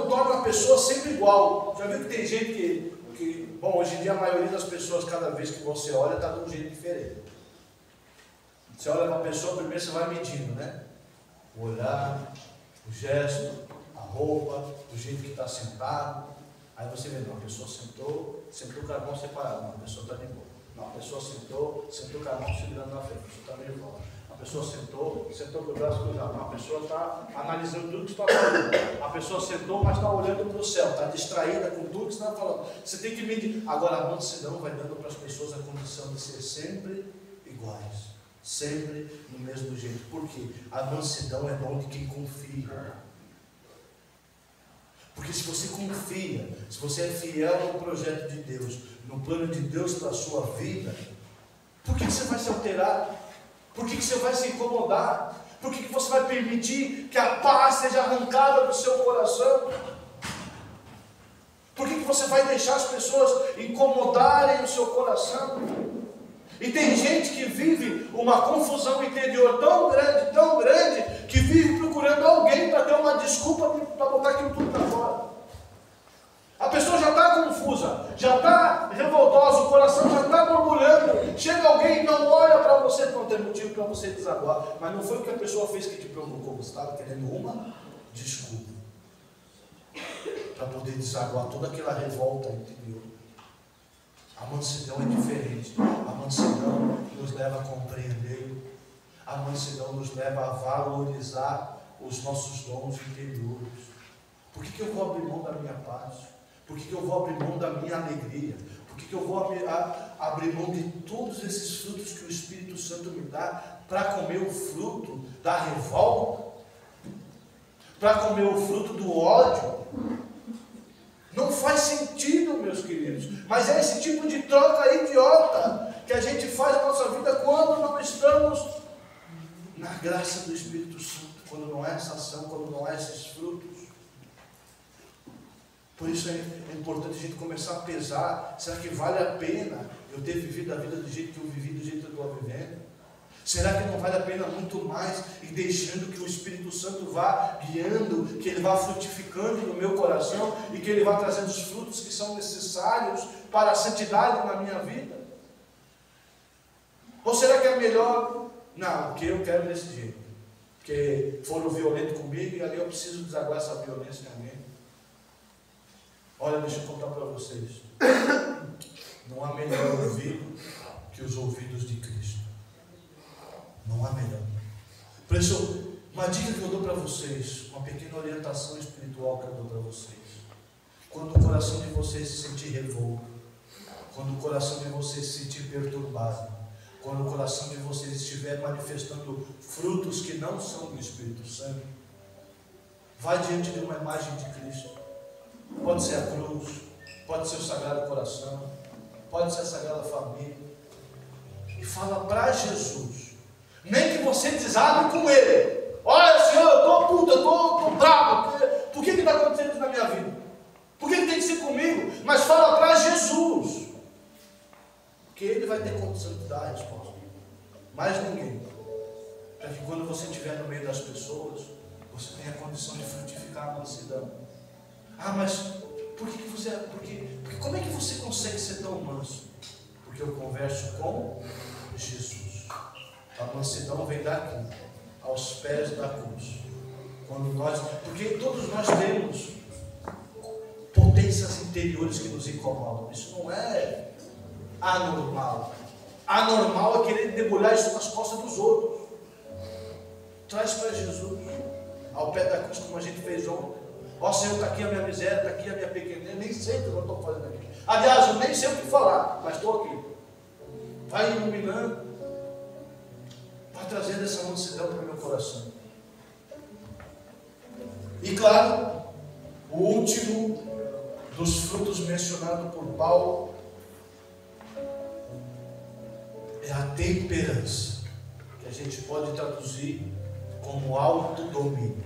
torna a pessoa sempre igual. Já viu que tem gente que hoje em dia a maioria das pessoas, cada vez que você olha, está de um jeito diferente. Você olha para a pessoa, primeiro você vai medindo, né? O olhar, o gesto, a roupa, do jeito que está sentado. Aí você vê, não, a pessoa sentou com a mão separada, não, a pessoa está de boa. Não, a pessoa sentou com a mão segurando na frente, a pessoa está nervosa. A pessoa sentou com o braço cruzado, não, a pessoa está analisando tudo que está falando. A pessoa sentou, mas está olhando para o céu, está distraída com tudo que você está falando. Você tem que medir. Agora a mansidão vai dando para as pessoas a condição de ser sempre iguais, sempre no mesmo jeito. Por quê? A mansidão é dom de quem confia. Porque se você confia, se você é fiel no projeto de Deus, no plano de Deus para a sua vida, por que você vai se alterar? Por que você vai se incomodar? Por que você vai permitir que a paz seja arrancada do seu coração? Por que você vai deixar as pessoas incomodarem o seu coração? E tem gente que vive uma confusão interior tão grande, que vive procurando alguém para ter uma desculpa para botar aquilo tudo para fora. A pessoa já está confusa, já está revoltosa, o coração já está borbulhando. Chega alguém e não olha para você, não tem motivo para você desaguar. Mas não foi o que a pessoa fez que te provocou, você estava querendo uma desculpa para poder desaguar toda aquela revolta interior. A mansidão é diferente. A mansidão nos leva a compreender. A mansidão nos leva a valorizar os nossos dons interiores. Por que eu vou abrir mão da minha paz? Por que eu vou abrir mão da minha alegria? Por que eu vou abrir mão de todos esses frutos que o Espírito Santo me dá para comer o fruto da revolta? Para comer o fruto do ódio? Não faz sentido, meus queridos. Mas é esse tipo de troca idiota que a gente faz na nossa vida quando não estamos na graça do Espírito Santo, quando não é essa ação, quando não é esses frutos. Por isso é importante a gente começar a pesar. Será que vale a pena eu ter vivido a vida do jeito que eu vivi, do jeito que eu estou vivendo? Será que não vale a pena muito mais e deixando que o Espírito Santo vá guiando, que ele vá frutificando no meu coração e que ele vá trazendo os frutos que são necessários para a santidade na minha vida? Ou será que é melhor, não, porque eu quero desse jeito, porque foram violentos comigo e ali eu preciso desaguar essa violência em alguém? Olha, deixa eu contar para vocês, não há melhor ouvido que os ouvidos de Cristo. Não há melhor. Por isso, uma dica que eu dou para vocês, uma pequena orientação espiritual que eu dou para vocês. Quando o coração de vocês se sentir revolto, quando o coração de vocês se sentir perturbado, quando o coração de vocês estiver manifestando frutos que não são do Espírito Santo, vai diante de uma imagem de Cristo. Pode ser a cruz, pode ser o Sagrado Coração, pode ser a Sagrada Família, e fala para Jesus. Nem que você desabre com ele. Olha, Senhor, eu estou puto, eu estou bravo. Por que está acontecendo isso na minha vida? Por que tem que ser comigo? Mas fala para Jesus. Porque ele vai ter condição de dar a resposta. Mais ninguém. Para que quando você estiver no meio das pessoas, você tenha condição de frutificar a mansidão. Ah, mas por que você... Porque como é que você consegue ser tão manso? Porque eu converso com Jesus. A mansidão vem daqui, aos pés da cruz. Porque todos nós temos potências interiores que nos incomodam. Isso não é anormal. Anormal é querer debulhar isso nas costas dos outros. Traz para Jesus, ao pé da cruz, como a gente fez ontem. Ó Senhor, está aqui a minha miséria, está aqui a minha pequenez, nem sei o que eu estou fazendo aqui. Aliás, eu nem sei o que falar, mas estou aqui. Vai iluminando. Vai trazendo essa mansidão para o meu coração. E claro, o último dos frutos mencionado por Paulo é a temperança, que a gente pode traduzir como autodomínio.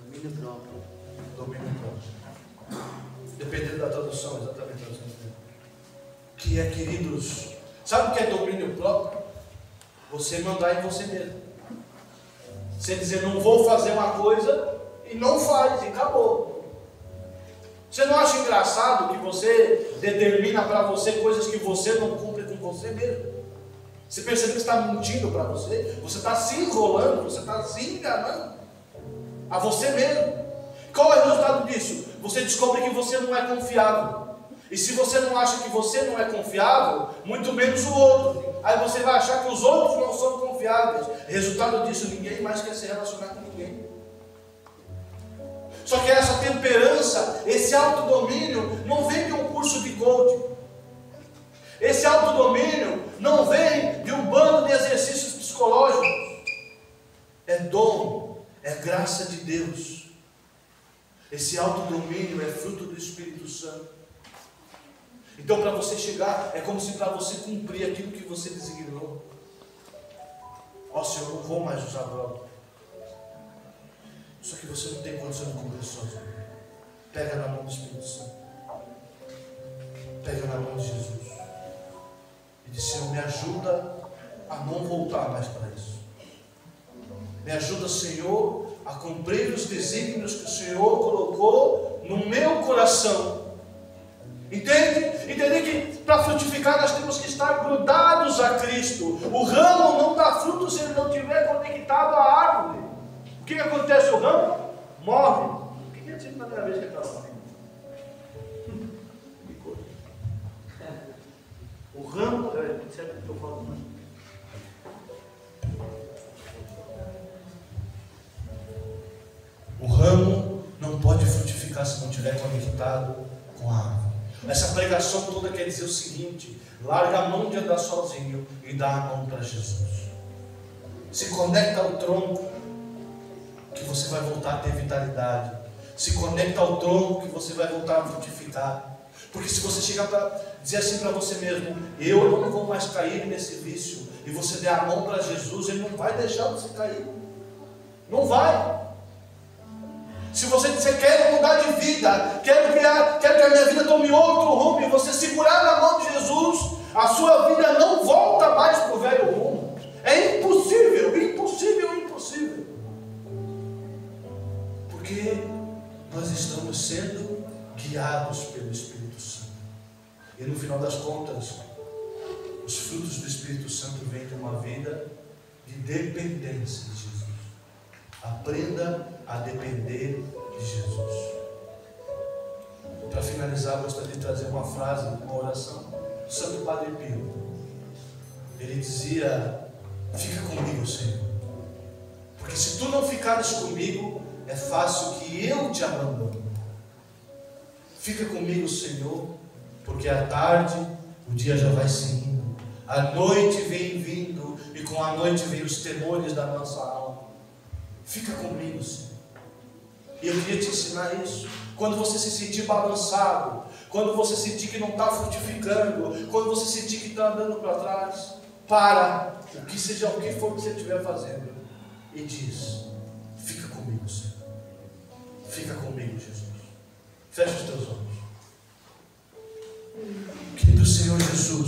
Domínio próprio. Domínio próprio. Dependendo da tradução, exatamente a tradução. Que é, queridos, sabe o que é domínio próprio? Você mandar em você mesmo. Você dizer, não vou fazer uma coisa e não faz, e acabou. Você não acha engraçado que você determina para você coisas que você não cumpre com você mesmo? Você percebe que está mentindo para você? Você está se enrolando, você está se enganando a você mesmo. Qual é o resultado disso? Você descobre que você não é confiável. E se você não acha que você não é confiável, muito menos o outro. Aí você vai achar que os outros não são confiáveis. Resultado disso, ninguém mais quer se relacionar com ninguém. Só que essa temperança, esse autodomínio, não vem de um curso de coaching. Esse autodomínio não vem de um bando de exercícios psicológicos. É dom, é graça de Deus. Esse autodomínio é fruto do Espírito Santo. Então, para você chegar, é como se para você cumprir aquilo que você designou. Ó Senhor, eu não vou mais usar droga. Só que você não tem condição de cumprir sozinho. Pega na mão do Espírito Santo. Pega na mão de Jesus. E diz: Senhor, me ajuda a não voltar mais para isso. Me ajuda, Senhor, a cumprir os desígnios que o Senhor colocou no meu coração. Entende? Entender que para frutificar nós temos que estar grudados a Cristo. O ramo não dá fruto se ele não estiver conectado à árvore. O que acontece? O ramo morre. O que é sempre na minha vez que está lá? O ramo, sempre que eu falo, o ramo não pode frutificar se não estiver conectado com a árvore. Essa pregação toda quer dizer o seguinte: larga a mão de andar sozinho e dá a mão para Jesus. Se conecta ao tronco, que você vai voltar a ter vitalidade. Se conecta ao tronco, que você vai voltar a frutificar. Porque se você chegar para dizer assim para você mesmo: eu não vou mais cair nesse vício, e você der a mão para Jesus, Ele não vai deixar você cair. Não vai. Se você disser: quero mudar de vida, quero que a minha vida tome outro rumo, e você segurar na mão de Jesus, a sua vida não volta mais para o velho rumo. É impossível, impossível, impossível. Porque nós estamos sendo guiados pelo Espírito Santo. E no final das contas, os frutos do Espírito Santo vêm de uma vida de dependência de Jesus. Aprenda a depender de Jesus. Para finalizar, gostaria de trazer uma frase, uma oração do Santo Padre Pio. Ele dizia: fica comigo, Senhor, porque se tu não ficares comigo, é fácil que eu te abandone. Fica comigo, Senhor, porque à tarde o dia já vai se indo, a noite vem vindo, e com a noite vem os temores da nossa alma. Fica comigo, Senhor. E eu queria te ensinar isso. Quando você se sentir balançado, quando você sentir que não está frutificando, quando você sentir que está andando para trás, para, o que seja o que for que você estiver fazendo, e diz: fica comigo, Senhor. Fica comigo, Jesus. Fecha os teus olhos.